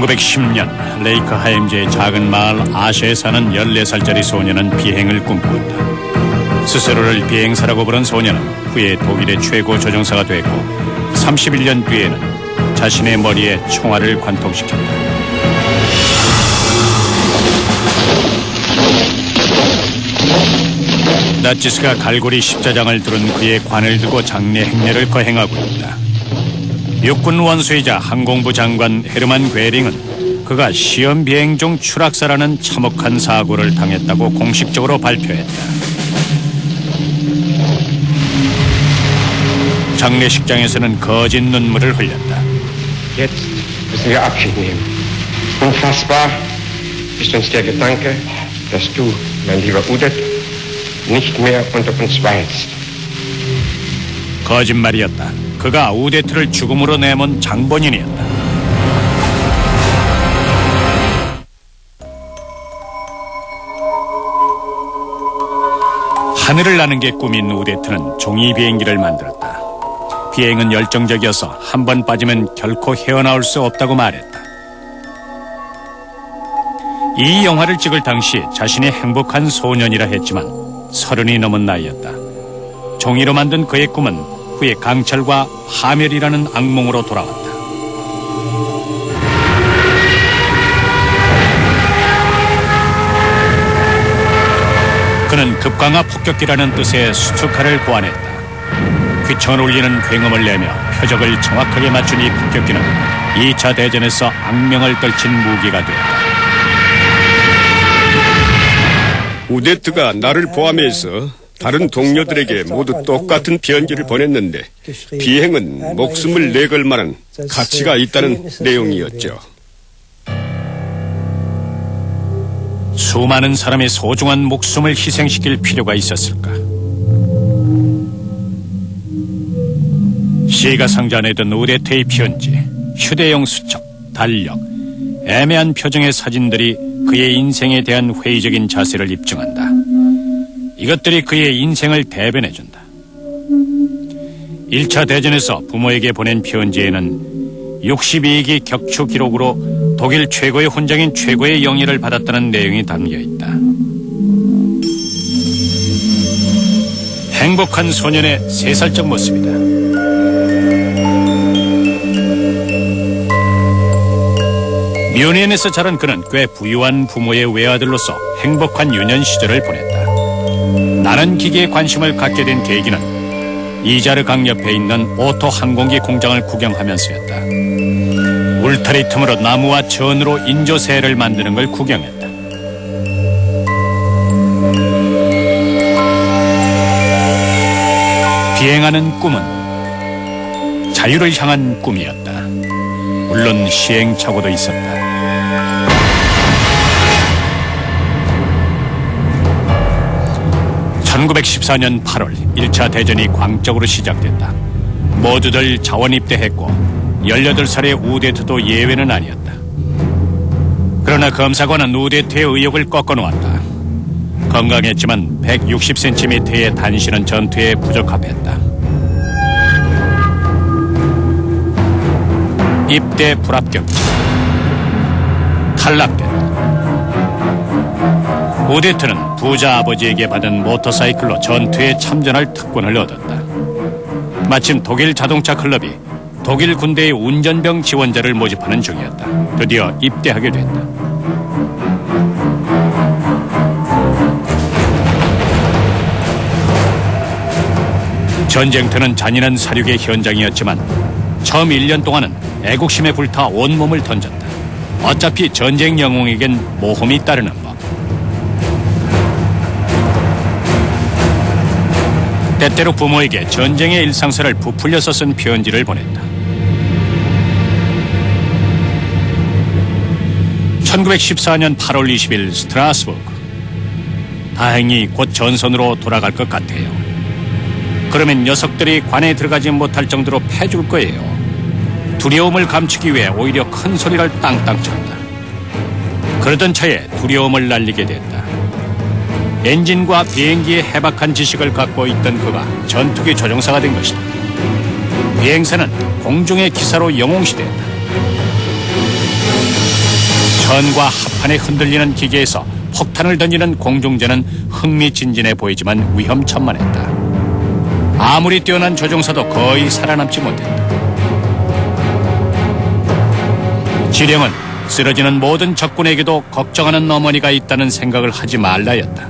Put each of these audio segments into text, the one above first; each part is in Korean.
1910년 레이크 하임즈의 작은 마을 아셔에 사는 14살짜리 소년은 비행을 꿈꾸었다. 스스로를 비행사라고 부른 소년은 후에 독일의 최고 조종사가 됐고 31년 뒤에는 자신의 머리에 총알을 관통시켰다. 나치스가 갈고리 십자장을 두른 그의 관을 들고 장례 행례를 거행하고 있다. 육군 원수이자 항공부 장관 헤르만 괴링은 그가 시험 비행 중 추락사라는 참혹한 사고를 당했다고 공식적으로 발표했다. 장례식장에서는 거짓 눈물을 흘렸다. Jetzt müssen wir Abschied nehmen. Unfassbar ist uns der Gedanke, dass du, mein lieber Udet, nicht mehr unter uns weilst. 거짓말이었다. 그가 우데트를 죽음으로 내몬 장본인이었다. 하늘을 나는 게 꿈인 우데트는 종이 비행기를 만들었다. 비행은 열정적이어서 한 번 빠지면 결코 헤어나올 수 없다고 말했다. 이 영화를 찍을 당시 자신이 행복한 소년이라 했지만 30이 넘은 나이였다. 종이로 만든 그의 꿈은 후에 강철과 파멸이라는 악몽으로 돌아왔다. 그는 급강하 폭격기라는 뜻의 수트카를 고안했다. 휘청을 울리는 굉음을 내며 표적을 정확하게 맞춘 이 폭격기는 2차 대전에서 악명을 떨친 무기가 되었다. 우데트가 나를 포함해서 다른 동료들에게 모두 똑같은 편지를 보냈는데 비행은 목숨을 내걸 만한 가치가 있다는 내용이었죠. 수많은 사람의 소중한 목숨을 희생시킬 필요가 있었을까? 시가 상자내던 우데트의 편지, 휴대용 수첩, 달력, 애매한 표정의 사진들이 그의 인생에 대한 회의적인 자세를 입증한다. 이것들이 그의 인생을 대변해준다. 1차 대전에서 부모에게 보낸 편지에는 62기 격추 기록으로 독일 최고의 훈장인 최고의 영예를 받았다는 내용이 담겨있다. 행복한 소년의 3살적 모습이다. 뮌헨에서 자란 그는 꽤 부유한 부모의 외아들로서 행복한 유년 시절을 보냈다. 나는 기계에 관심을 갖게 된 계기는 이자르 강 옆에 있는 오토 항공기 공장을 구경하면서였다. 울타리 틈으로 나무와 전으로 인조새를 만드는 걸 구경했다. 비행하는 꿈은 자유를 향한 꿈이었다. 물론 시행착오도 있었다. 1914년 8월 1차 대전이 광적으로 시작됐다. 모두들 자원 입대했고 18살의 우데트도 예외는 아니었다. 그러나 검사관은 우데트의 의욕을 꺾어놓았다. 건강했지만 160cm의 단신은 전투에 부적합했다. 입대 불합격자, 탈락됐다. 우데트는 부자 아버지에게 받은 모터사이클로 전투에 참전할 특권을 얻었다. 마침 독일 자동차 클럽이 독일 군대의 운전병 지원자를 모집하는 중이었다. 드디어 입대하게 됐다. 전쟁터는 잔인한 사륙의 현장이었지만 처음 1년 동안은 애국심에 불타 온몸을 던졌다. 어차피 전쟁 영웅에겐 모험이 따르는 법. 때때로 부모에게 전쟁의 일상사를 부풀려서 쓴 편지를 보냈다. 1914년 8월 20일 스트라스부르크. 다행히 곧 전선으로 돌아갈 것 같아요. 그러면 녀석들이 관에 들어가지 못할 정도로 패줄 거예요. 두려움을 감추기 위해 오히려 큰 소리를 땅땅 쳤다. 그러던 차에 두려움을 날리게 됐다. 엔진과 비행기의 해박한 지식을 갖고 있던 그가 전투기 조종사가 된 것이다. 비행사는 공중의 기사로 영웅시대였다. 천과 합판에 흔들리는 기계에서 폭탄을 던지는 공중전은 흥미진진해 보이지만 위험천만했다. 아무리 뛰어난 조종사도 거의 살아남지 못했다. 지령은 쓰러지는 모든 적군에게도 걱정하는 어머니가 있다는 생각을 하지 말라였다.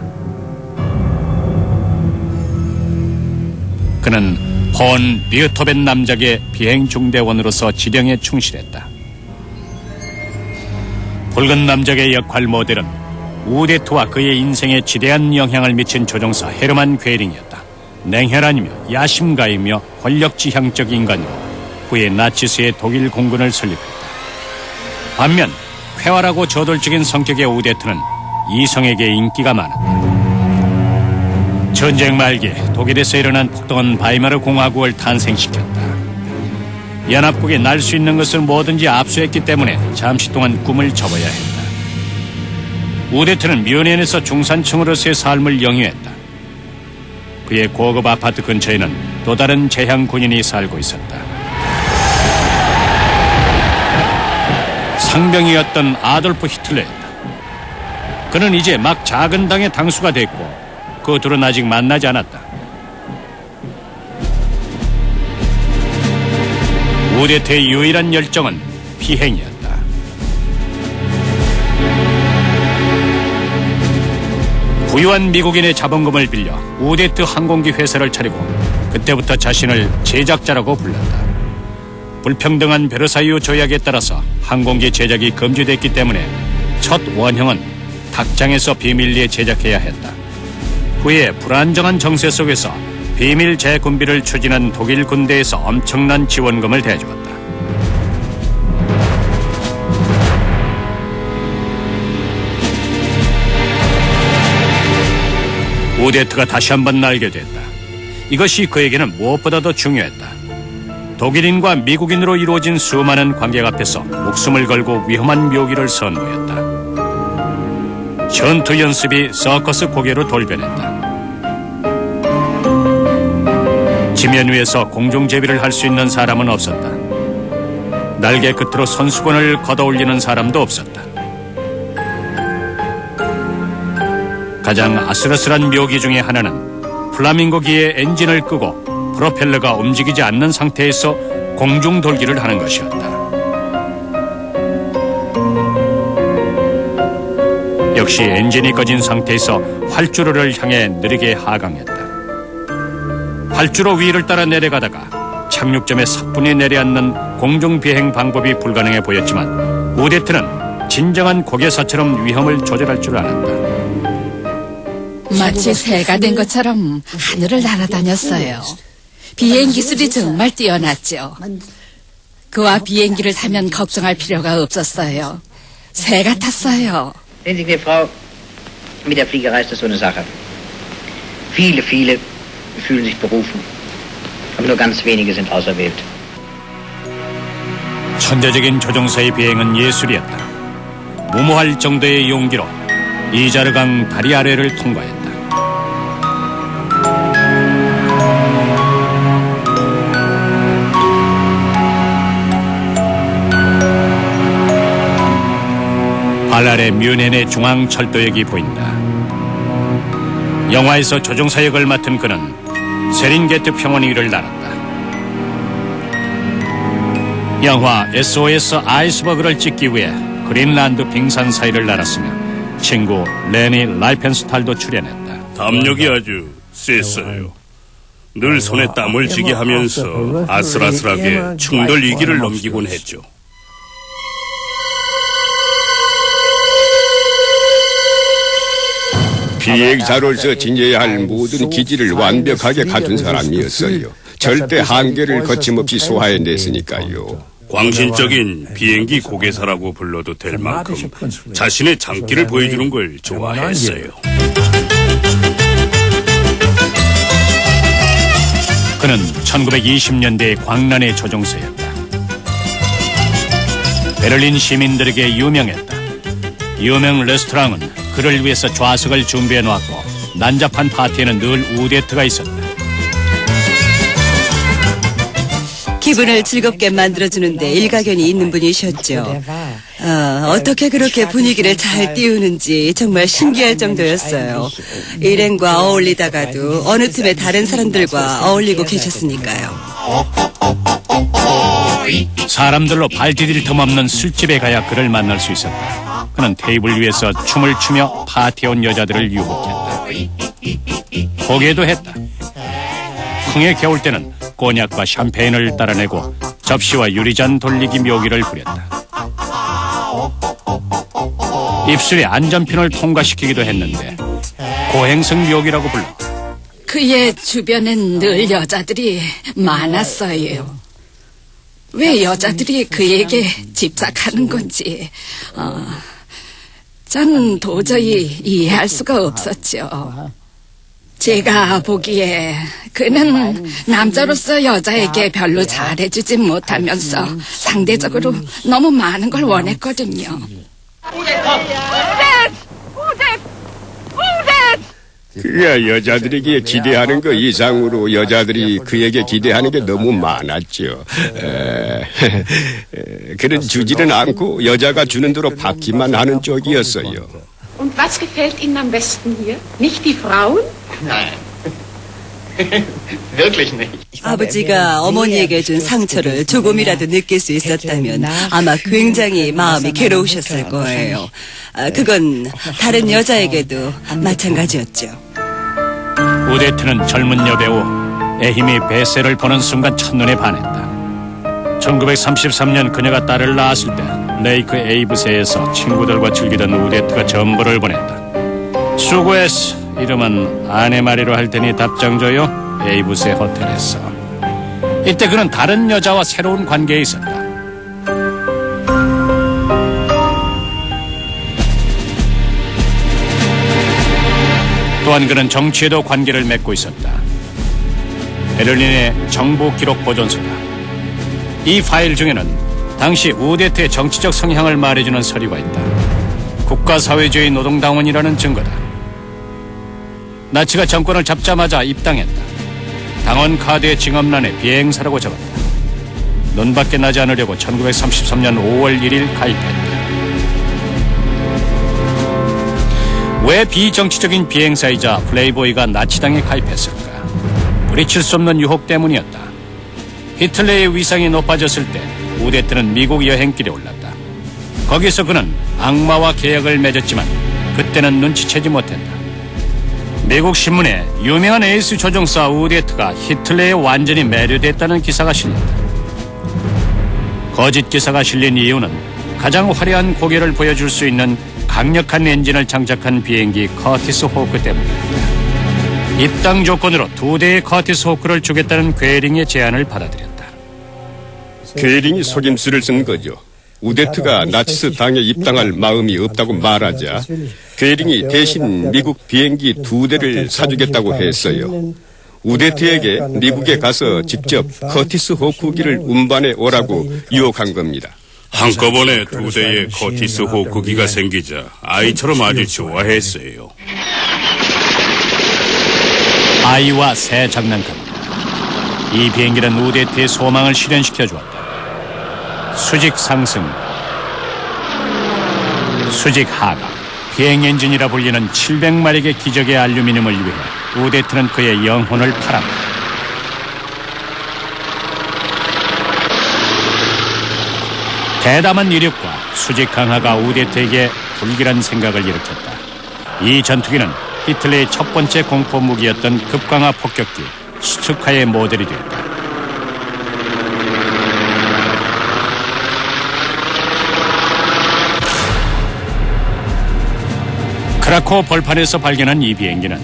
그는 폰 리어토벤 남작의 비행중대원으로서 지령에 충실했다. 붉은 남작의 역할 모델은 우데트와 그의 인생에 지대한 영향을 미친 조종사 헤르만 괴링이었다. 냉혈한이며 야심가이며 권력지향적 인간으로 후에 나치스의 독일 공군을 설립했다. 반면 쾌활하고 저돌적인 성격의 우데트는 이성에게 인기가 많았다. 전쟁 말기에 독일에서 일어난 폭동은 바이마르 공화국을 탄생시켰다. 연합국이 날 수 있는 것을 뭐든지 압수했기 때문에 잠시 동안 꿈을 접어야 했다. 우데트는 뮌헨에서 중산층으로서의 삶을 영위했다. 그의 고급 아파트 근처에는 또 다른 재향 군인이 살고 있었다. 상병이었던 아돌프 히틀러였다. 그는 이제 막 작은 당의 당수가 됐고 그 둘은 아직 만나지 않았다. 우데트의 유일한 열정은 비행이었다. 부유한 미국인의 자본금을 빌려 우데트 항공기 회사를 차리고 그때부터 자신을 제작자라고 불렀다. 불평등한 베르사유 조약에 따라서 항공기 제작이 금지됐기 때문에 첫 원형은 닭장에서 비밀리에 제작해야 했다. 후에 불안정한 정세 속에서 비밀 재군비를 추진한 독일 군대에서 엄청난 지원금을 대주었다. 우데트가 다시 한번 날게 됐다. 이것이 그에게는 무엇보다도 중요했다. 독일인과 미국인으로 이루어진 수많은 관객 앞에서 목숨을 걸고 위험한 묘기를 선보였다. 전투 연습이 서커스 고개로 돌변했다. 지면 위에서 공중제비를 할 수 있는 사람은 없었다. 날개 끝으로 손수건을 걷어올리는 사람도 없었다. 가장 아슬아슬한 묘기 중에 하나는 플라밍고기의 엔진을 끄고 프로펠러가 움직이지 않는 상태에서 공중 돌기를 하는 것이었다. 역시 엔진이 꺼진 상태에서 활주로를 향해 느리게 하강했다. 활주로 위를 따라 내려가다가 착륙점에 사뿐히 내려앉는 공중비행 방법이 불가능해 보였지만 우데트는 진정한 고개사처럼 위험을 조절할 줄 알았다. 마치 새가 된 것처럼 하늘을 날아다녔어요. 비행 기술이 정말 뛰어났죠. 그와 비행기를 타면 걱정할 필요가 없었어요. 새 같았어요. Sehen Sie mir, Frau, mit der Fliegerei ist das so eine Sache. Viele fühlen sich berufen, aber nur ganz wenige sind auserwählt. 천재적인 조종사의 비행은 예술이었다. 무모할 정도의 용기로 이자르강 다리 아래를 통과했다. 발 아래 뮌헨의 중앙철도역이 보인다. 영화에서 조종사 역을 맡은 그는 세린게트 평원 위를 날았다. 영화 SOS 아이스버그를 찍기 위해 그린란드 빙산 사이를 날았으며 친구 레니 라이펜스탈도 출연했다. 담력이 아주 셌어요. 늘 손에 땀을 쥐게 하면서 아슬아슬하게 충돌 위기를 넘기곤 했죠. 비행사로서 지녀야 할 모든 기질을 완벽하게 갖춘 사람이었어요. 절대 한계를 거침없이 소화해냈으니까요. 광신적인 비행기 고개사라고 불러도 될 만큼 자신의 장기를 보여주는 걸 좋아했어요. 그는 1920년대의 광란의 조종사였다. 베를린 시민들에게 유명했다. 유명 레스토랑은 그를 위해서 좌석을 준비해 놓았고 난잡한 파티에는 늘 우데트가 있었다. 기분을 즐겁게 만들어주는데 일가견이 있는 분이셨죠. 어떻게 그렇게 분위기를 잘 띄우는지 정말 신기할 정도였어요. 일행과 어울리다가도 어느 틈에 다른 사람들과 어울리고 계셨으니까요. 사람들로 발 디딜 틈 없는 술집에 가야 그를 만날 수 있었다. 그는 테이블 위에서 춤을 추며 파티에 온 여자들을 유혹했다. 보게도 했다. 흥에 겨울 때는 꼬냑과 샴페인을 따라내고 접시와 유리잔 돌리기 묘기를 부렸다. 입술에 안전핀을 통과시키기도 했는데 고행성 묘기라고 불러. 그의 주변엔 늘 여자들이 많았어요. 왜 여자들이 그에게 집착하는 건지 전 도저히 이해할 수가 없었죠. 제가 보기에 그는 남자로서 여자에게 별로 잘해주진 못하면서 상대적으로 너무 많은 걸 원했거든요. 그가 여자들에게 기대하는 것 이상으로 여자들이 그에게 기대하는 게 너무 많았죠. 그는 주지는 않고 여자가 주는 대로 받기만 하는 쪽이었어요. Und was gefällt Ihnen am besten hier? Nicht die Frauen? Nein. Wirklich nicht. 아버지가 어머니에게 준 상처를 조금이라도 느낄 수 있었다면 아마 굉장히 마음이 괴로우셨을 거예요. 그건 다른 여자에게도 마찬가지였죠. 우데트는 젊은 여배우 에히미 베세를 보는 순간 첫눈에 반했다. 1933년 그녀가 딸을 낳았을 때 레이크 에이브세에서 친구들과 즐기던 우데트가 전보를 보냈다. 수고했어. 이름은 아네마리로 할 테니 답장 줘요. 에이브세 호텔에서. 이때 그는 다른 여자와 새로운 관계에 있었다. 또한 그는 정치에도 관계를 맺고 있었다. 베를린의 정부 기록 보존소다. 이 파일 중에는 당시 우데트의 정치적 성향을 말해주는 서류가 있다. 국가사회주의 노동당원이라는 증거다. 나치가 정권을 잡자마자 입당했다. 당원 카드의 징업란에 비행사라고 적었다. 눈밖에 나지 않으려고 1933년 5월 1일 가입했다. 왜 비정치적인 비행사이자 플레이보이가 나치당에 가입했을까? 부딪힐 수 없는 유혹 때문이었다. 히틀러의 위상이 높아졌을 때 우데트는 미국 여행길에 올랐다. 거기서 그는 악마와 계약을 맺었지만 그때는 눈치채지 못했다. 미국 신문에 유명한 에이스 조종사 우데트가 히틀러에 완전히 매료됐다는 기사가 실렸다. 거짓 기사가 실린 이유는 가장 화려한 고개를 보여줄 수 있는 강력한 엔진을 장착한 비행기 커티스 호크 때문이었다. 입당 조건으로 2대의 커티스 호크를 주겠다는 괴링의 제안을 받아들였다. 괴링이 속임수를 쓴 거죠. 우데트가 나치스 당에 입당할 마음이 없다고 말하자 괴링이 대신 미국 비행기 2대를 사주겠다고 했어요. 우데트에게 미국에 가서 직접 커티스 호크기를 운반해 오라고 유혹한 겁니다. 한꺼번에 2대의 커티스 호크기가 생기자 아이처럼 아주 좋아했어요. 아이와 새 장난감. 이 비행기는 우데트의 소망을 실현시켜 주었다. 수직 상승, 수직 하강, 비행 엔진이라 불리는 700마력의 기적의 알루미늄을 위해 우데트는 그의 영혼을 팔았다. 대담한 이력과 수직 강하가 우데트에게 불길한 생각을 일으켰다. 이 전투기는 히틀러의 첫 번째 공포 무기였던 급강하 폭격기 슈투카의 모델이 되었다. 크라코우 벌판에서 발견한 이 비행기는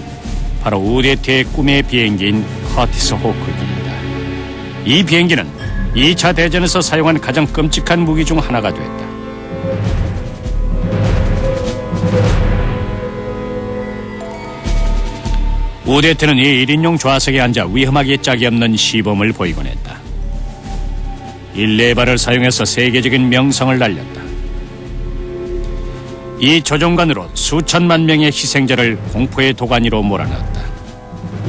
바로 우데트의 꿈의 비행기인 커티스 호크기입니다. 이 비행기는 2차 대전에서 사용한 가장 끔찍한 무기 중 하나가 됐다. 우데트는 이 1인용 좌석에 앉아 위험하기 짝이 없는 시범을 보이곤 했다. 일레바를 사용해서 세계적인 명성을 날렸다. 이 조종관으로 수천만 명의 희생자를 공포의 도가니로 몰아넣었다.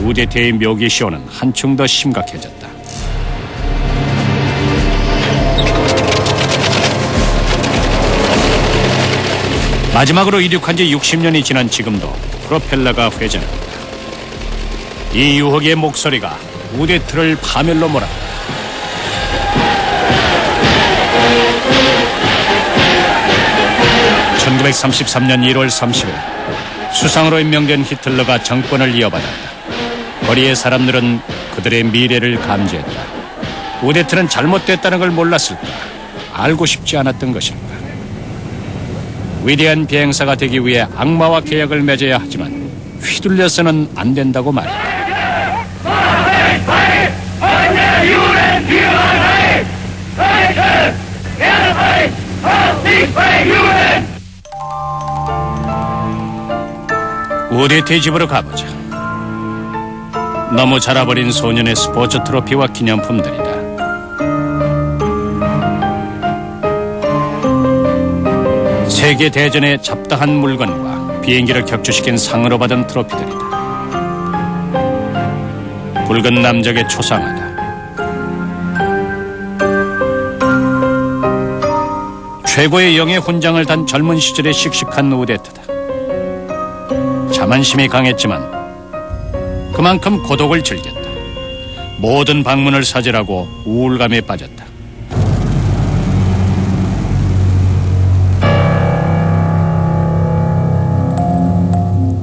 우데트의 묘기시호는 한층 더 심각해졌다. 마지막으로 이륙한 지 60년이 지난 지금도 프로펠러가 회전합니다. 이 유혹의 목소리가 우데트를 파멸로 몰아갑니다. 1933년 1월 30일 수상으로 임명된 히틀러가 정권을 이어받았다. 거리의 사람들은 그들의 미래를 감지했다. 우데트는 잘못됐다는 걸 몰랐을까? 알고 싶지 않았던 것일까? 위대한 비행사가 되기 위해 악마와 계약을 맺어야 하지만 휘둘려서는 안 된다고 말했다. 우데트의 집으로 가보자. 너무 자라버린 소년의 스포츠 트로피와 기념품들이다. 세계대전에 잡다한 물건과 비행기를 격추시킨 상으로 받은 트로피들이다. 붉은 남적에 초상하다. 최고의 영예 훈장을 단 젊은 시절의 씩씩한 우데트다. 자만심이 강했지만 그만큼 고독을 즐겼다. 모든 방문을 사절하고 우울감에 빠졌다.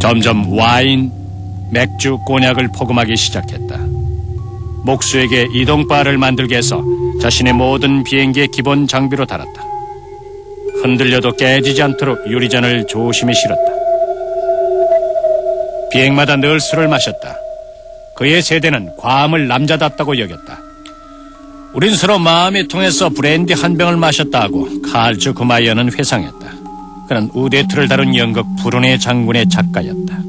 점점 와인, 맥주, 꼬냑을 포금하기 시작했다. 목수에게 이동바를 만들게 해서 자신의 모든 비행기의 기본 장비로 달았다. 흔들려도 깨지지 않도록 유리잔을 조심히 실었다. 비행마다 늘 술을 마셨다. 그의 세대는 과음을 남자답다고 여겼다. 우린 서로 마음이 통해서 브랜디 한 병을 마셨다 하고 칼츠 구마이어는 회상했다. 그는 우데트를 다룬 연극 불운의 장군의 작가였다.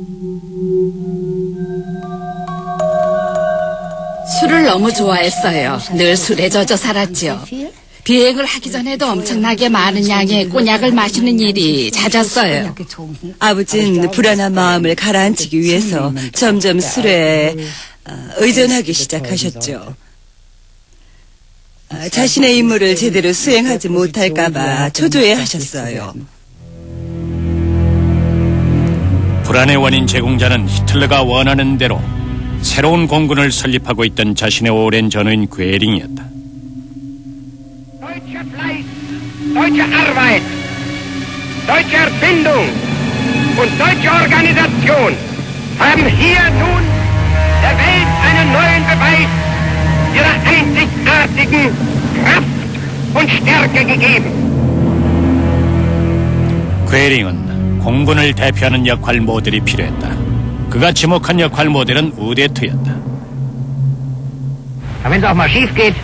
술을 너무 좋아했어요. 늘 술에 젖어 살았지요. 비행을 하기 전에도 엄청나게 많은 양의 꼬냑을 마시는 일이 잦았어요. 아버지는 불안한 마음을 가라앉히기 위해서 점점 술에 의존하기 시작하셨죠. 자신의 임무를 제대로 수행하지 못할까봐 초조해하셨어요. 불안의 원인 제공자는 히틀러가 원하는 대로 새로운 공군을 설립하고 있던 자신의 오랜 전우인 괴링이었다. Deutscher Fleiß, deutsche Arbeit, deutsche Erfindung und deutsche Organisation haben hier nun der Welt einen neuen Beweis ihrer einzigartigen Kraft und Stärke gegeben. 괴링은 공군을 대표하는 역할 모델이 필요했다. 그가 지목한 역할 모델은 우데트였다. Aber wenn es auch mal schief geht,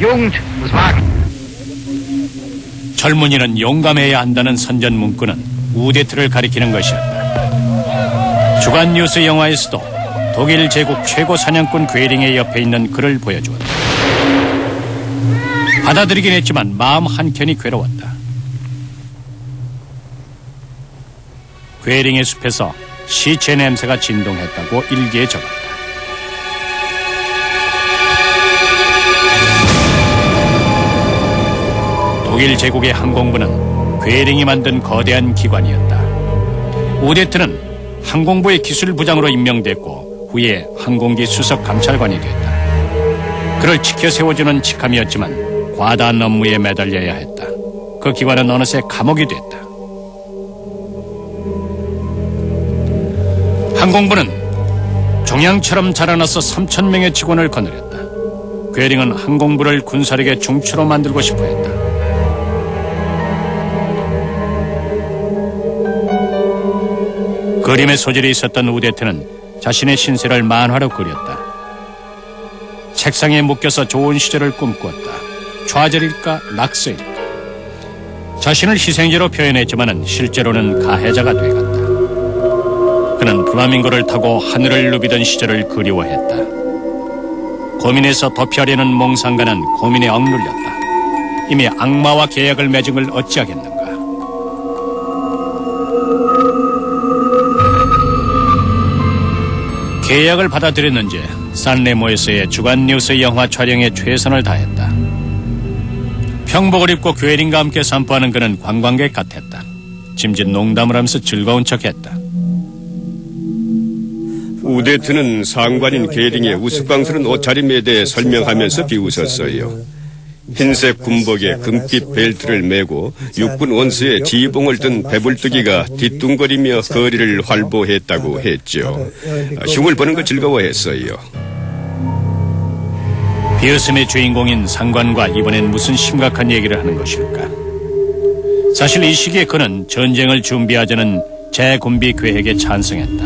Jugend muss wagen. 젊은이는 용감해야 한다는 선전 문구는 우데트를 가리키는 것이었다. 주간 뉴스 영화에서도 독일 제국 최고 사냥꾼 괴링의 옆에 있는 그를 보여주었다. 받아들이긴 했지만 마음 한켠이 괴로웠다. 괴링의 숲에서 시체 냄새가 진동했다고 일기에 적었다. 독일 제국의 항공부는 괴링이 만든 거대한 기관이었다. 우데트는 항공부의 기술부장으로 임명됐고 후에 항공기 수석 감찰관이 됐다. 그를 지켜 세워주는 직함이었지만 과다한 업무에 매달려야 했다. 그 기관은 어느새 감옥이 됐다. 항공부는 종양처럼 자라나서 3,000명의 직원을 거느렸다. 괴링은 항공부를 군사력의 중추로 만들고 싶어 했다. 그림의 소질이 있었던 우데트는 자신의 신세를 만화로 그렸다. 책상에 묶여서 좋은 시절을 꿈꾸었다. 좌절일까 낙서일까. 자신을 희생자로 표현했지만 실제로는 가해자가 돼갔다. 그는 플라밍고를 타고 하늘을 누비던 시절을 그리워했다. 고민에서 도피하려는 몽상가는 고민에 억눌렸다. 이미 악마와 계약을 맺은 걸 어찌하겠는가. 계약을 받아들였는지 산레모에서의 주간 뉴스 영화 촬영에 최선을 다했다. 평복을 입고 괴링과 함께 산보하는 그는 관광객 같았다. 짐짓 농담을 하면서 즐거운 척했다. 우데트는 상관인 게링의 우스꽝스러운 옷차림에 대해 설명하면서 비웃었어요. 흰색 군복에 금빛 벨트를 메고 육군 원수의 지봉을 든 배불뚝이가 뒤뚱거리며 거리를 활보했다고 했죠. 흉을 보는 거 즐거워했어요. 비웃음의 주인공인 상관과 이번엔 무슨 심각한 얘기를 하는 것일까? 사실 이 시기에 그는 전쟁을 준비하자는 재군비 계획에 찬성했다.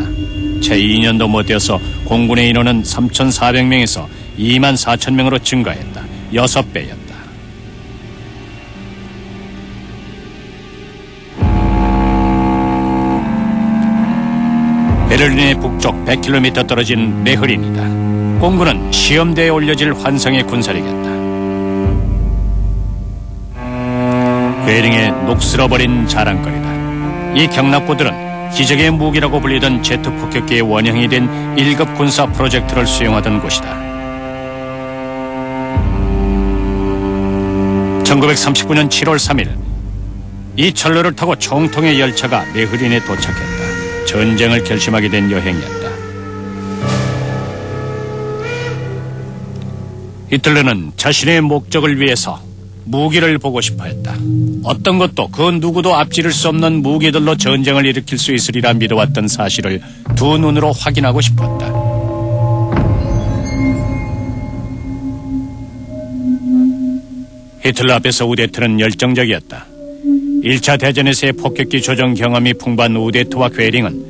채 2년도 못 되어서 공군의 인원은 3,400명에서 24,000명으로 증가했다. 6배였다. 베를린의 북쪽 100km 떨어진 메흐린이다. 공군은 시험대에 올려질 환상의 군사력이었다. 괴링의 녹슬어버린 자랑거리다. 이 경납고들은 기적의 무기라고 불리던 제트 폭격기의 원형이 된 1급 군사 프로젝트를 수용하던 곳이다. 1939년 7월 3일 이 철로를 타고 총통의 열차가 메흐린에 도착했다. 전쟁을 결심하게 된 여행이었다. 히틀러는 자신의 목적을 위해서 무기를 보고 싶어 했다. 어떤 것도 그 누구도 앞지를 수 없는 무기들로 전쟁을 일으킬 수 있으리라 믿어왔던 사실을 두 눈으로 확인하고 싶었다. 히틀러 앞에서 우데트는 열정적이었다. 1차 대전에서의 폭격기 조종 경험이 풍부한 우데트와 괴링은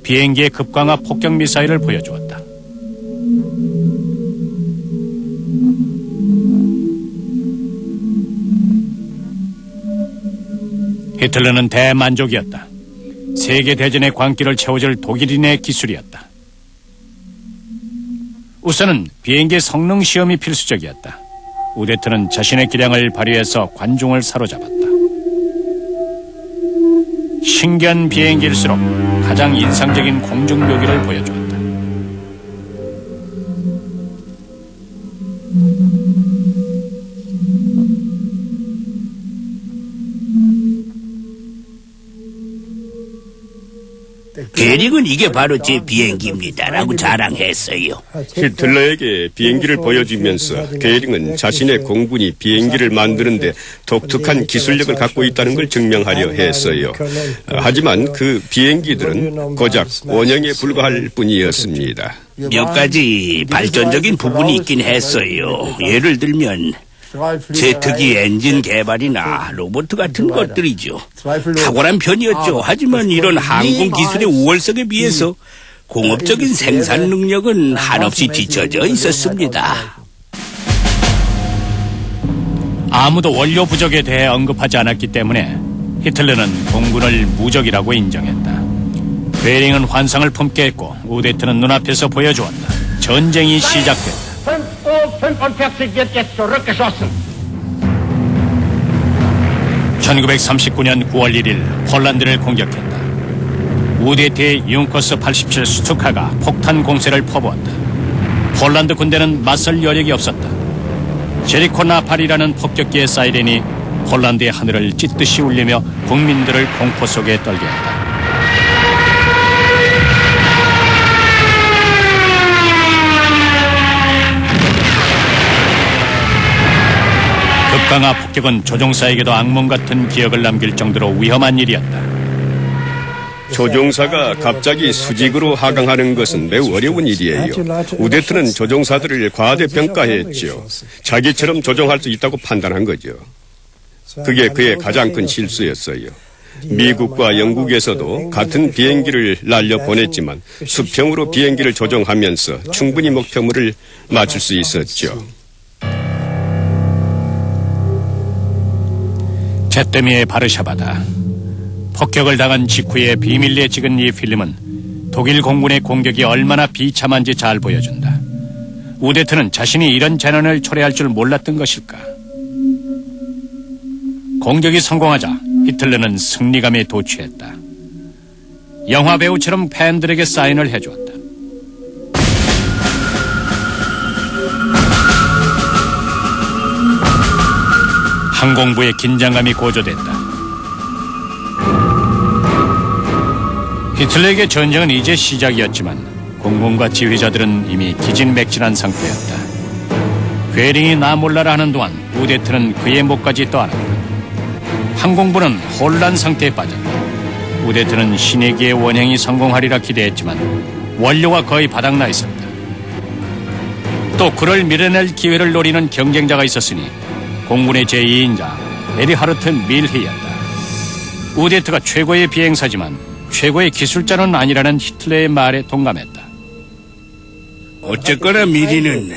비행기의 급강하 폭격 미사일을 보여주었다. 히틀러는 대만족이었다. 세계대전의 광기를 채워줄 독일인의 기술이었다. 우선은 비행기 성능 시험이 필수적이었다. 우데트는 자신의 기량을 발휘해서 관중을 사로잡았다. 신기한 비행기일수록 가장 인상적인 공중 묘기를 보여주었다. 괴링은 이게 바로 제 비행기입니다라고 자랑했어요. 히틀러에게 비행기를 보여주면서 괴링은 자신의 공군이 비행기를 만드는데 독특한 기술력을 갖고 있다는 걸 증명하려 했어요. 하지만 그 비행기들은 고작 원형에 불과할 뿐이었습니다. 몇 가지 발전적인 부분이 있긴 했어요. 예를 들면 제트기 엔진 개발이나 로봇 같은 것들이죠. 탁월한 편이었죠. 하지만 이런 항공 기술의 우월성에 비해서 공업적인 생산 능력은 한없이 뒤처져 있었습니다. 아무도 원료 부족에 대해 언급하지 않았기 때문에 히틀러는 공군을 무적이라고 인정했다. 괴링은 환상을 품게 했고 우데트는 눈앞에서 보여주었다. 전쟁이 시작됐다. 5:45 wird jetzt zurückgeschossen. 1939년 9월 1일 폴란드를 공격했다. 우데트의 융커스 87 스투카가 폭탄 공세를 퍼부었다. 폴란드 군대는 맞설 여력이 없었다. 제리코 나팔이라는 폭격기의 사이렌이 폴란드의 하늘을 찢듯이 울리며 국민들을 공포 속에 떨게 했다. 급강하 폭격은 조종사에게도 악몽 같은 기억을 남길 정도로 위험한 일이었다. 조종사가 갑자기 수직으로 하강하는 것은 매우 어려운 일이에요. 우데트는 조종사들을 과대평가했죠. 자기처럼 조종할 수 있다고 판단한 거죠. 그게 그의 가장 큰 실수였어요. 미국과 영국에서도 같은 비행기를 날려보냈지만 수평으로 비행기를 조종하면서 충분히 목표물을 맞출 수 있었죠. 제때미의 바르샤바다. 폭격을 당한 직후에 비밀리에 찍은 이 필름은 독일 공군의 공격이 얼마나 비참한지 잘 보여준다. 우데트는 자신이 이런 재난을 초래할 줄 몰랐던 것일까? 공격이 성공하자 히틀러는 승리감에 도취했다. 영화배우처럼 팬들에게 사인을 해주었다. 항공부의 긴장감이 고조됐다. 히틀러에게 전쟁은 이제 시작이었지만 공군과 지휘자들은 이미 기진맥진한 상태였다. 괴링이 나 몰라라 하는 동안 우데트는 그의 목까지 떠안았다. 항공부는 혼란 상태에 빠졌다. 우데트는 신에게의 원행이 성공하리라 기대했지만 원료가 거의 바닥나 있었다. 또 그를 밀어낼 기회를 노리는 경쟁자가 있었으니 공군의 제2인자 에리하르트 밀히였다. 우데트가 최고의 비행사지만 최고의 기술자는 아니라는 히틀러의 말에 동감했다. 어쨌거나 미리는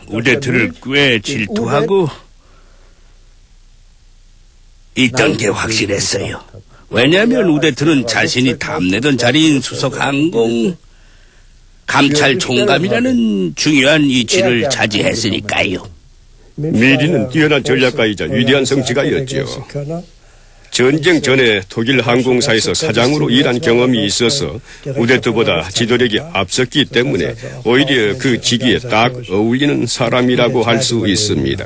우데트를 꽤 질투하고 있던 게 확실했어요. 왜냐하면 우데트는 자신이 탐내던 자리인 수석항공 감찰 총감이라는 중요한 위치를 차지했으니까요. 미리는 뛰어난 전략가이자 위대한 성취가였죠. 전쟁 전에 독일 항공사에서 사장으로 일한 경험이 있어서 우데트보다 지도력이 앞섰기 때문에 오히려 그 직위에 딱 어울리는 사람이라고 할 수 있습니다.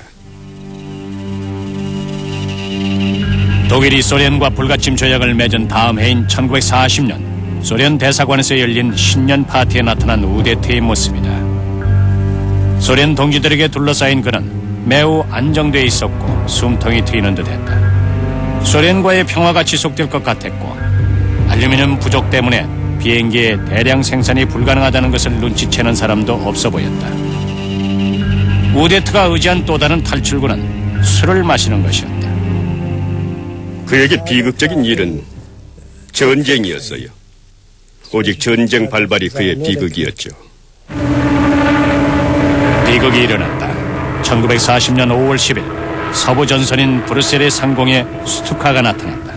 독일이 소련과 불가침 조약을 맺은 다음 해인 1940년 소련 대사관에서 열린 신년 파티에 나타난 우데트의 모습이다. 소련 동지들에게 둘러싸인 그는 매우 안정돼 있었고 숨통이 트이는 듯했다. 소련과의 평화가 지속될 것 같았고 알루미늄 부족 때문에 비행기의 대량 생산이 불가능하다는 것을 눈치채는 사람도 없어 보였다. 우데트가 의지한 또 다른 탈출구는 술을 마시는 것이었다. 그에게 비극적인 일은 전쟁이었어요. 오직 전쟁 발발이 그의 비극이었죠. 비극이 일어났다. 1940년 5월 10일 서부 전선인 브뤼셀의 상공에 스투카가 나타났다.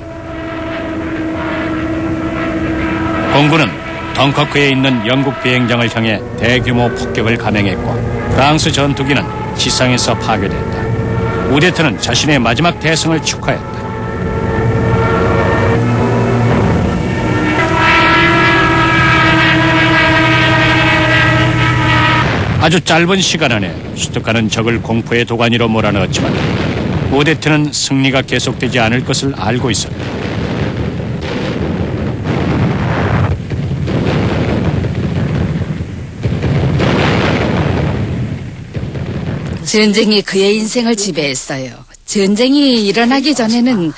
공군은 덩커크에 있는 영국 비행장을 향해 대규모 폭격을 감행했고 프랑스 전투기는 지상에서 파괴됐다. 우데트는 자신의 마지막 대승을 축하했다. 아주 짧은 시간 안에 스투카는 적을 공포의 도가니로 몰아넣었지만 우데트는 승리가 계속되지 않을 것을 알고 있었다. 전쟁이 그의 인생을 지배했어요. 전쟁이 일어나기 전에는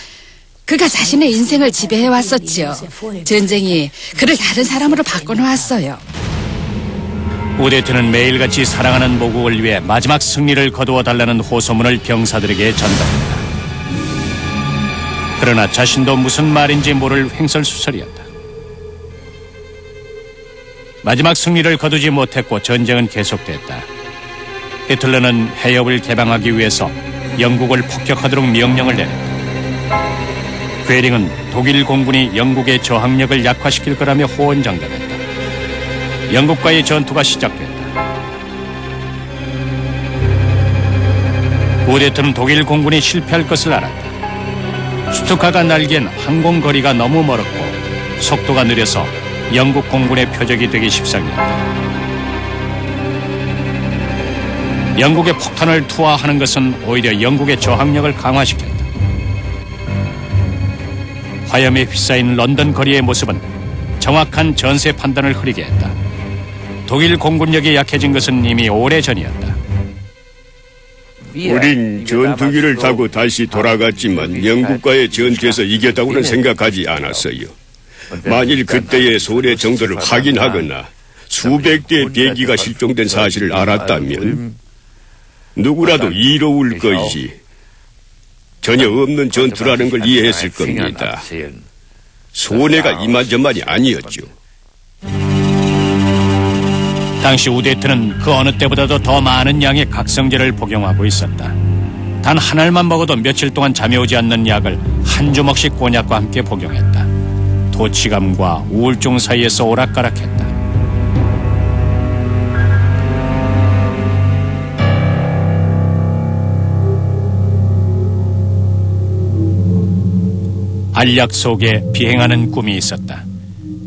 그가 자신의 인생을 지배해왔었죠. 전쟁이 그를 다른 사람으로 바꿔놓았어요. 우데트는 매일같이 사랑하는 모국을 위해 마지막 승리를 거두어달라는 호소문을 병사들에게 전달했다. 그러나 자신도 무슨 말인지 모를 횡설수설이었다. 마지막 승리를 거두지 못했고 전쟁은 계속됐다. 히틀러는 해협을 개방하기 위해서 영국을 폭격하도록 명령을 내렸다. 괴링은 독일 공군이 영국의 저항력을 약화시킬 거라며 호언장담했다. 영국과의 전투가 시작됐다. 우데트는 독일 공군이 실패할 것을 알았다. 스투카가 날기엔 항공거리가 너무 멀었고 속도가 느려서 영국 공군의 표적이 되기 십상이었다. 영국의 폭탄을 투하하는 것은 오히려 영국의 저항력을 강화시켰다. 화염에 휩싸인 런던 거리의 모습은 정확한 전세 판단을 흐리게 했다. 독일 공군력이 약해진 것은 이미 오래전이었다. 우린 전투기를 타고 다시 돌아갔지만 영국과의 전투에서 이겼다고는 생각하지 않았어요. 만일 그때의 손해 정도를 확인하거나 수백 대의 비행기가 실종된 사실을 알았다면 누구라도 이로울 것이 전혀 없는 전투라는 걸 이해했을 겁니다. 손해가 이만저만이 아니었죠. 당시 우데트는 그 어느 때보다도 더 많은 양의 각성제를 복용하고 있었다. 단 한 알만 먹어도 며칠 동안 잠이 오지 않는 약을 한 주먹씩 곤약과 함께 복용했다. 도취감과 우울증 사이에서 오락가락했다. 알약 속에 비행하는 꿈이 있었다.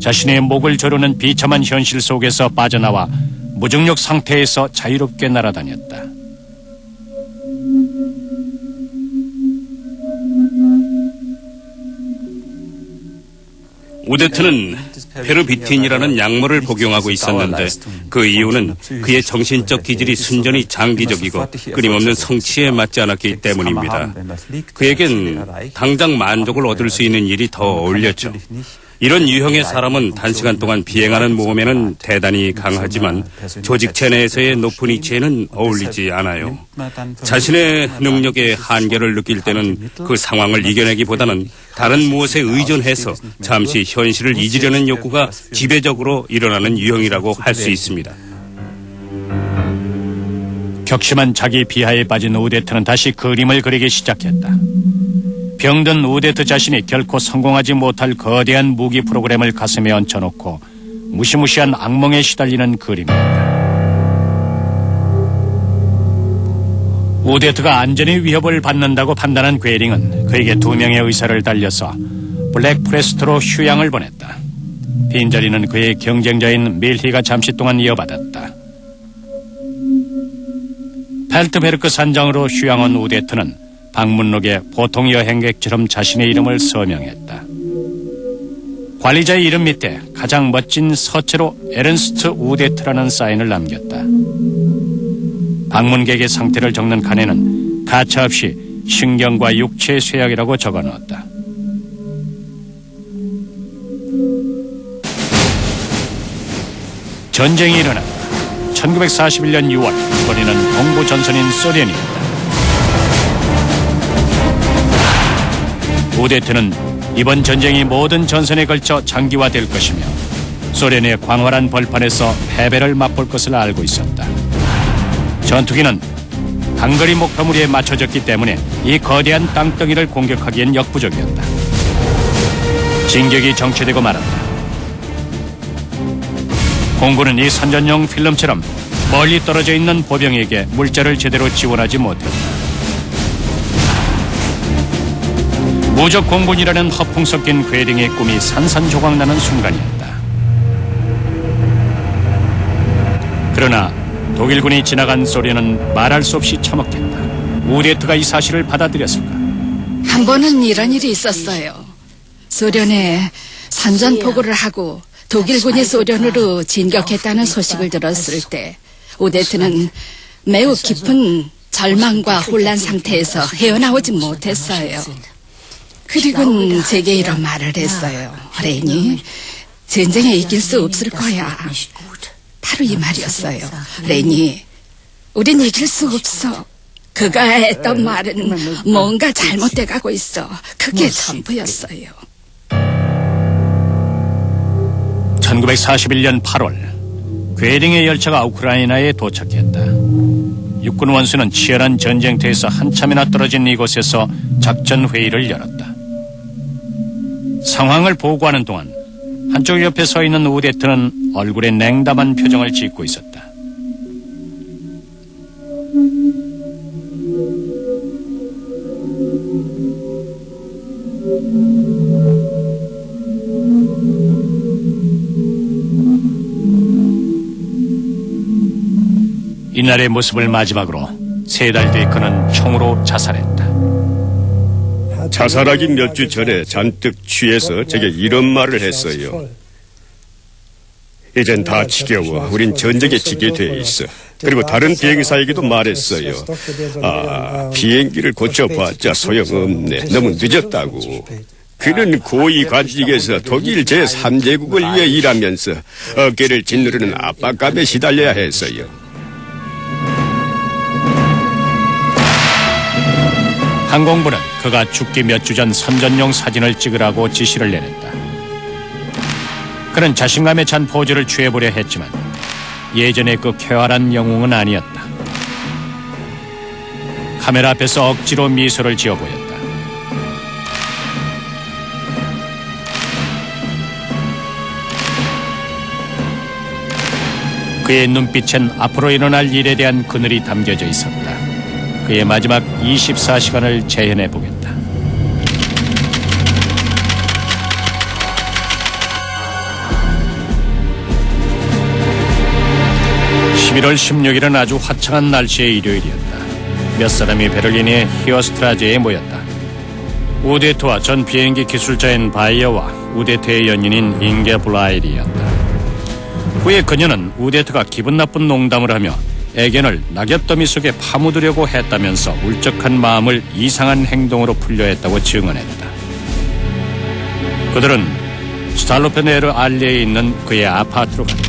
자신의 목을 조르는 비참한 현실 속에서 빠져나와 무중력 상태에서 자유롭게 날아다녔다. 우데트는 페르비틴이라는 약물을 복용하고 있었는데 그 이유는 그의 정신적 기질이 순전히 장기적이고 끊임없는 성취에 맞지 않았기 때문입니다. 그에겐 당장 만족을 얻을 수 있는 일이 더 어울렸죠. 이런 유형의 사람은 단시간 동안 비행하는 모험에는 대단히 강하지만 조직체 내에서의 높은 위치에는 어울리지 않아요. 자신의 능력의 한계를 느낄 때는 그 상황을 이겨내기보다는 다른 무엇에 의존해서 잠시 현실을 잊으려는 욕구가 지배적으로 일어나는 유형이라고 할 수 있습니다. 격심한 자기 비하에 빠진 우데트는 다시 그림을 그리기 시작했다. 병든 우데트 자신이 결코 성공하지 못할 거대한 무기 프로그램을 가슴에 얹혀놓고 무시무시한 악몽에 시달리는 그림이었다. 우데트가 안전히 위협을 받는다고 판단한 괴링은 그에게 2명의 의사를 달려서 블랙프레스트로 휴양을 보냈다. 빈자리는 그의 경쟁자인 밀희가 잠시 동안 이어받았다. 펠트베르크 산장으로 휴양 온 우데트는 방문록에 보통 여행객처럼 자신의 이름을 서명했다. 관리자의 이름 밑에 가장 멋진 서체로 에른스트 우데트라는 사인을 남겼다. 방문객의 상태를 적는 칸에는 가차없이 신경과 육체의 쇠약이라고 적어넣었다. 전쟁이 일어났다. 1941년 6월 거리는 동부 전선인 소련이었다. 우데트는 이번 전쟁이 모든 전선에 걸쳐 장기화될 것이며 소련의 광활한 벌판에서 패배를 맛볼 것을 알고 있었다. 전투기는 단거리 목표물에 맞춰졌기 때문에 이 거대한 땅덩이를 공격하기엔 역부족이었다. 진격이 정체되고 말았다. 공군은 이 선전용 필름처럼 멀리 떨어져 있는 보병에게 물자를 제대로 지원하지 못했다. 무적 공군이라는 허풍 섞인 괴링의 꿈이 산산조각나는 순간이었다. 그러나 독일군이 지나간 소련은 말할 수 없이 처먹겠다. 우데트가 이 사실을 받아들였을까? 한 번은 이런 일이 있었어요. 소련에 선전포고를 하고 독일군이 소련으로 진격했다는 소식을 들었을 때 우데트는 매우 깊은 절망과 혼란 상태에서 헤어나오지 못했어요. 그리고는 제게 이런 말을 했어요. 레니, 전쟁에 이길 수 없을 거야. 바로 이 말이었어요. 레니, 우린 이길 수 없어. 그가 했던 말은 뭔가 잘못돼 가고 있어. 그게 전부였어요. 1941년 8월 괴링의 열차가 우크라이나에 도착했다. 육군 원수는 치열한 전쟁터에서 한참이나 떨어진 이곳에서 작전 회의를 열었다. 상황을 보고하는 동안 한쪽 옆에 서 있는 우데트는 얼굴에 냉담한 표정을 짓고 있었다. 이날의 모습을 마지막으로 3달 뒤 그는 총으로 자살했다. 자살하기 몇 주 전에 잔뜩 취해서 제게 이런 말을 했어요. 이젠 다 지겨워. 우린 전쟁에 지게 돼 있어. 그리고 다른 비행사에게도 말했어요. 비행기를 고쳐봤자 소용없네. 너무 늦었다고. 그는 고위 관직에서 독일 제3제국을 위해 일하면서 어깨를 짓누르는 압박감에 시달려야 했어요. 항공부는 그가 죽기 몇 주 전 선전용 사진을 찍으라고 지시를 내렸다. 그는 자신감에 찬 포즈를 취해보려 했지만 예전의 그 쾌활한 영웅은 아니었다. 카메라 앞에서 억지로 미소를 지어 보였다. 그의 눈빛엔 앞으로 일어날 일에 대한 그늘이 담겨져 있었다. 그의 마지막 24시간을 재현해 보겠다. (11월 16일은) 아주 화창한 날씨의 일요일이었다. 몇 사람이 베를린의 히어스트라제에 모였다. 우데트와 전 비행기 기술자인 바이어와 우데트의 연인인 잉게블라일이었다. 후에 그녀는 우데트가 기분 나쁜 농담을 하며 애견을 낙엽더미 속에 파묻으려고 했다면서 울적한 마음을 이상한 행동으로 풀려 했다고 증언했다. 그들은 스탈로페네르 알리에 있는 그의 아파트로 갔다.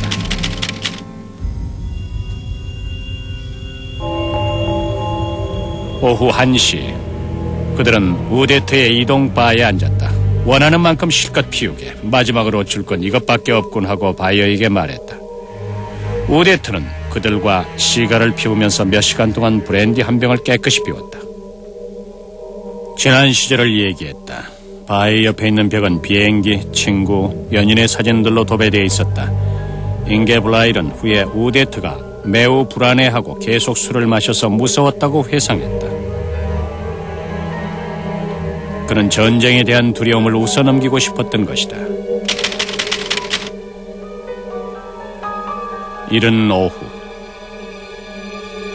오후 1시 그들은 우데트의 이동바에 앉았다. 원하는 만큼 실컷 피우게, 마지막으로 줄 건 이것밖에 없군 하고 바이어에게 말했다. 우데트는 그들과 시가를 피우면서 몇 시간 동안 브랜디 한 병을 깨끗이 피웠다. 지난 시절을 얘기했다. 바위 옆에 있는 벽은 비행기, 친구, 연인의 사진들로 도배되어 있었다. 잉게블라일은 후에 우데트가 매우 불안해하고 계속 술을 마셔서 무서웠다고 회상했다. 그는 전쟁에 대한 두려움을 웃어넘기고 싶었던 것이다. 이른 오후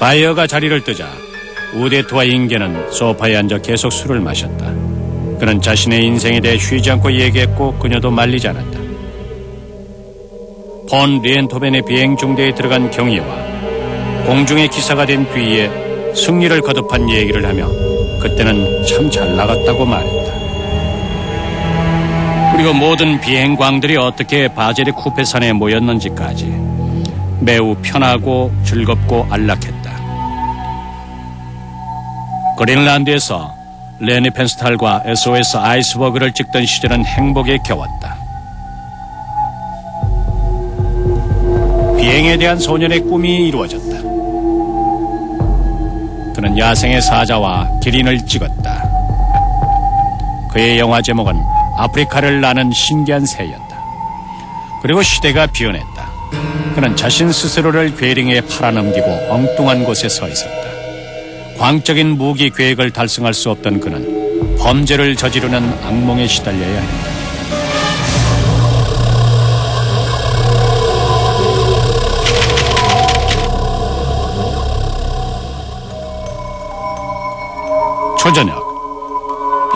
바이어가 자리를 뜨자 우데트와 잉게는 소파에 앉아 계속 술을 마셨다. 그는 자신의 인생에 대해 쉬지 않고 얘기했고 그녀도 말리지 않았다. 폰 리엔토벤의 비행 중대에 들어간 경위와 공중의 기사가 된 뒤에 승리를 거듭한 얘기를 하며 그때는 참 잘 나갔다고 말했다. 그리고 모든 비행광들이 어떻게 바젤의 쿠페산에 모였는지까지 매우 편하고 즐겁고 안락했다. 그린란드에서 레니 펜스탈과 SOS 아이스버그를 찍던 시절은 행복에 겨웠다. 비행에 대한 소년의 꿈이 이루어졌다. 그는 야생의 사자와 기린을 찍었다. 그의 영화 제목은 아프리카를 나는 신기한 새였다. 그리고 시대가 변했다. 그는 자신 스스로를 괴링에 팔아넘기고 엉뚱한 곳에 서 있었다. 광적인 무기 계획을 달성할 수 없던 그는 범죄를 저지르는 악몽에 시달려야 했다. 초저녁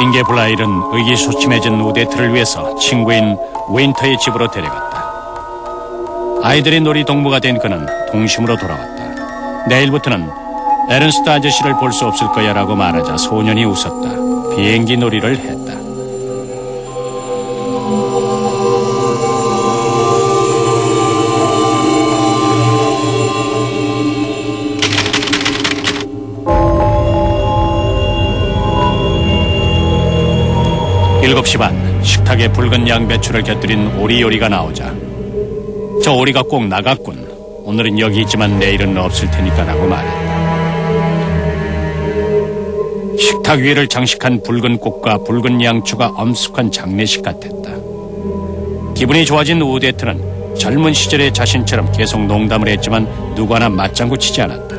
잉게블라일은 의기소침해진 우데트를 위해서 친구인 윈터의 집으로 데려갔다. 아이들의 놀이동무가 된 그는 동심으로 돌아왔다. 내일부터는 에른스트 아저씨를 볼 수 없을 거야 라고 말하자 소년이 웃었다. 비행기 놀이를 했다. 일곱 시 반 식탁에 붉은 양배추를 곁들인 오리 요리가 나오자 저 오리가 꼭 나갔군. 오늘은 여기 있지만 내일은 없을 테니까 라고 말했다. 식탁 위를 장식한 붉은 꽃과 붉은 양초가 엄숙한 장례식 같았다. 기분이 좋아진 우데트는 젊은 시절의 자신처럼 계속 농담을 했지만 누구 하나 맞장구 치지 않았다.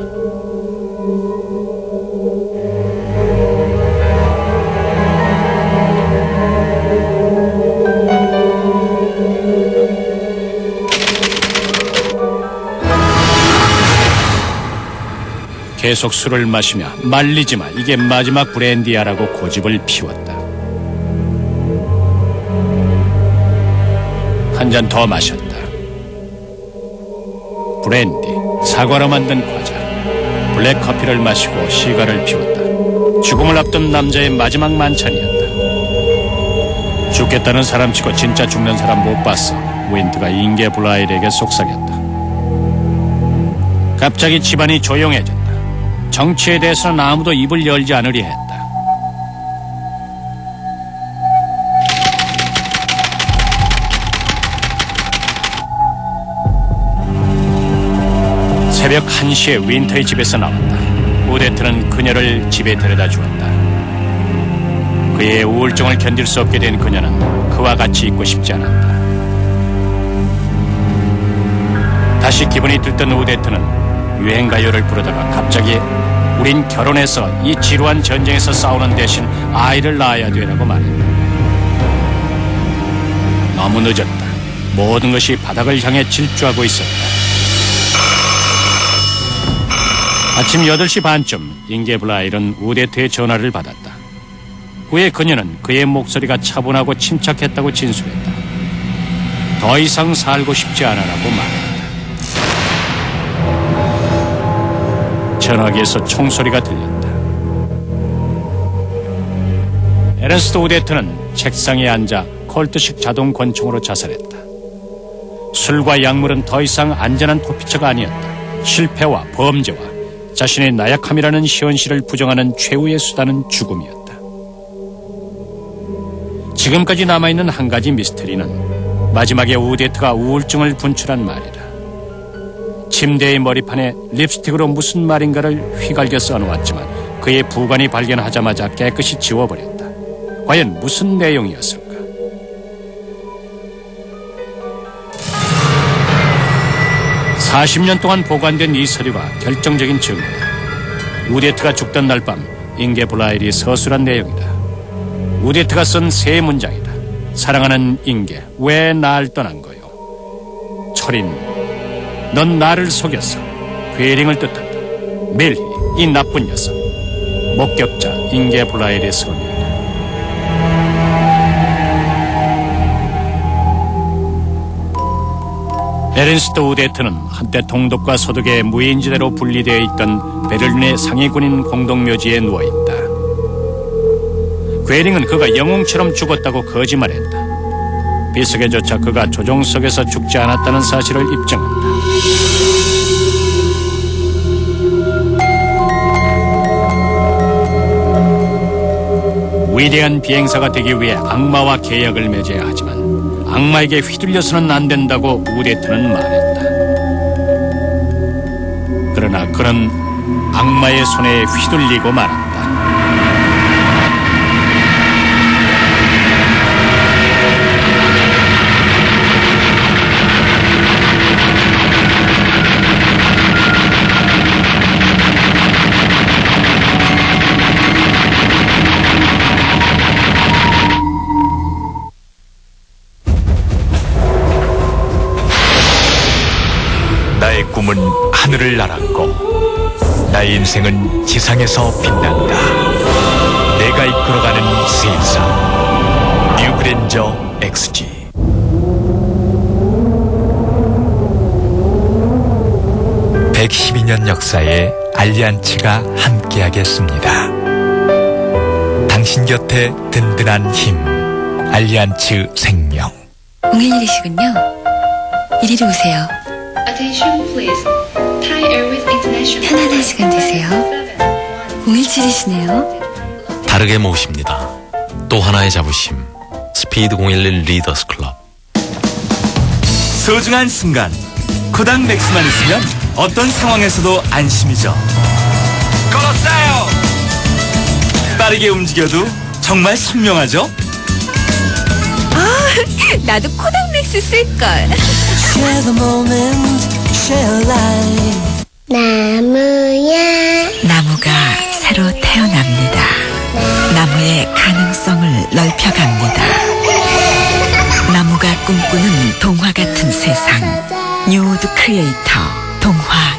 계속 술을 마시며 말리지마 이게 마지막 브랜디야라고 고집을 피웠다. 한 잔 더 마셨다. 브랜디, 사과로 만든 과자, 블랙커피를 마시고 시가를 피웠다. 죽음을 앞둔 남자의 마지막 만찬이었다. 죽겠다는 사람치고 진짜 죽는 사람 못 봤어. 윈트가 잉게블라일에게 속삭였다. 갑자기 집안이 조용해졌다. 정치에 대해서는 아무도 입을 열지 않으려 했다. 새벽 1시에 윈터의 집에서 나왔다. 우데트는 그녀를 집에 데려다 주었다. 그의 우울증을 견딜 수 없게 된 그녀는 그와 같이 있고 싶지 않았다. 다시 기분이 들던 우데트는 유행가요를 부르다가 갑자기 우린 결혼해서 이 지루한 전쟁에서 싸우는 대신 아이를 낳아야 되라고 말했다. 너무 늦었다. 모든 것이 바닥을 향해 질주하고 있었다. 아침 8시 반쯤 잉게블라일은 우데트의 전화를 받았다. 후에 그녀는 그의 목소리가 차분하고 침착했다고 진술했다. 더 이상 살고 싶지 않아라고 말했다. 전화기에서 총소리가 들렸다. 에른스트 우데트는 책상에 앉아 콜트식 자동 권총으로 자살했다. 술과 약물은 더 이상 안전한 토피처가 아니었다. 실패와 범죄와 자신의 나약함이라는 현실을 부정하는 최후의 수단은 죽음이었다. 지금까지 남아있는 한 가지 미스터리는 마지막에 우데트가 우울증을 분출한 말이다. 침대의 머리판에 립스틱으로 무슨 말인가를 휘갈겨 써놓았지만 그의 부관이 발견하자마자 깨끗이 지워버렸다. 과연 무슨 내용이었을까? (40년) 동안 보관된 이 서류가 결정적인 증거야. 우데트가 죽던 날 밤 잉게 블라일이 서술한 내용이다. 우데트가 쓴 세 문장이다. 사랑하는 잉게, 왜 날 떠난 거요? 철인, 넌 나를 속였어. 괴링을 뜻한다. 멜히, 이 나쁜 녀석. 목격자 잉게 블라일의 서류이다. 에른스트 우데트는 한때 동독과 서독의 무인지대로 분리되어 있던 베를린의 상위군인 공동묘지에 누워있다. 괴링은 그가 영웅처럼 죽었다고 거짓말했다. 비석에조차 그가 조종석에서 죽지 않았다는 사실을 입증한다. 위대한 비행사가 되기 위해 악마와 계약을 맺어야 하지만 악마에게 휘둘려서는 안 된다고 우데트는 말했다. 그러나 그는 악마의 손에 휘둘리고 말았다. 나의 꿈은 하늘을 날았고 나의 인생은 지상에서 빛난다. 내가 이끌어가는 세상 뉴그랜저 XG. (112년) 역사에 알리안츠가 함께하겠습니다. 당신 곁에 든든한 힘, 알리안츠 생명. 공휴일이시군요. 이리로 오세요. 편안한 시간 되세요. 017이시네요. 다르게 모십니다. 또 하나의 자부심. 스피드 011 리더스 클럽. 소중한 순간 코닥 맥스만 있으면 어떤 상황에서도 안심이죠. 걸었어요. 빠르게 움직여도 정말 선명하죠. 나도 코닥 맥스 쓸걸. Share the moment, share life. 나무야. 나무가 새로 태어납니다. 나무의 가능성을 넓혀갑니다. 나무가 꿈꾸는 동화 같은 세상. 뉴우드 크리에이터 동화